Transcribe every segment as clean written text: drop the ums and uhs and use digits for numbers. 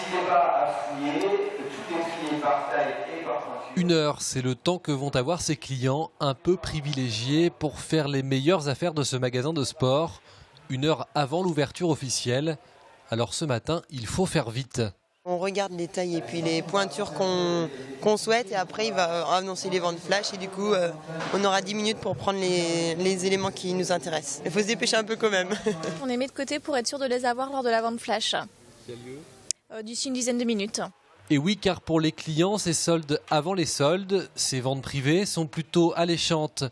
N'hésitez pas à fouiller, tout est trié par taille et par pointure. 1 heure, c'est le temps que vont avoir ces clients un peu privilégiés pour faire les meilleures affaires de ce magasin de sport. 1 heure avant l'ouverture officielle. Alors ce matin, il faut faire vite. On regarde les tailles et puis les pointures qu'on souhaite et après il va annoncer les ventes flash et du coup on aura 10 minutes pour prendre les éléments qui nous intéressent. Il faut se dépêcher un peu quand même. On les met de côté pour être sûr de les avoir lors de la vente flash. D'ici une dizaine de minutes. Et oui, car pour les clients, ces soldes avant les soldes, ces ventes privées sont plutôt alléchantes.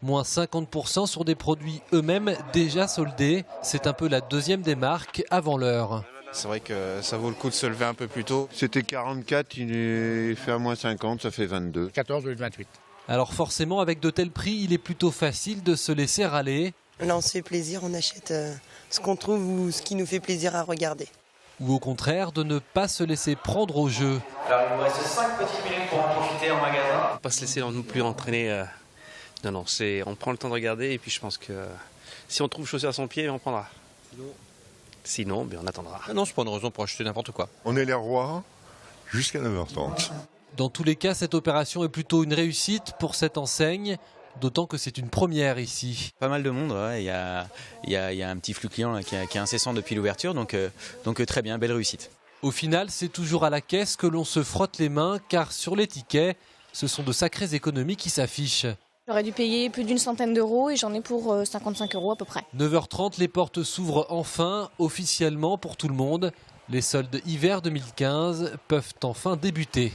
Moins 50% sur des produits eux-mêmes déjà soldés. C'est un peu la deuxième des marques avant l'heure. C'est vrai que ça vaut le coup de se lever un peu plus tôt. C'était 44, il est fait à moins 50, ça fait 22. 14 ou 28. Alors forcément, avec de tels prix, il est plutôt facile de se laisser râler. Là on se fait plaisir, on achète ce qu'on trouve ou ce qui nous fait plaisir à regarder. Ou au contraire, de ne pas se laisser prendre au jeu. Alors il vous reste 5 petites minutes pour en profiter en magasin. Pas se laisser non plus entraîner. Non, on prend le temps de regarder et puis je pense que si on trouve chaussure à son pied, on prendra. Sinon, on attendra. Non, c'est pas une raison pour acheter n'importe quoi. On est les rois jusqu'à 9h30. Dans tous les cas, cette opération est plutôt une réussite pour cette enseigne, d'autant que c'est une première ici. Pas mal de monde, ouais. Il y a un petit flux client là, qui est incessant depuis l'ouverture, donc très bien, belle réussite. Au final, c'est toujours à la caisse que l'on se frotte les mains, car sur les tickets, ce sont de sacrées économies qui s'affichent. J'aurais dû payer plus d'une centaine d'euros et j'en ai pour 55 € à peu près. 9h30, les portes s'ouvrent enfin, officiellement pour tout le monde. Les soldes hiver 2015 peuvent enfin débuter.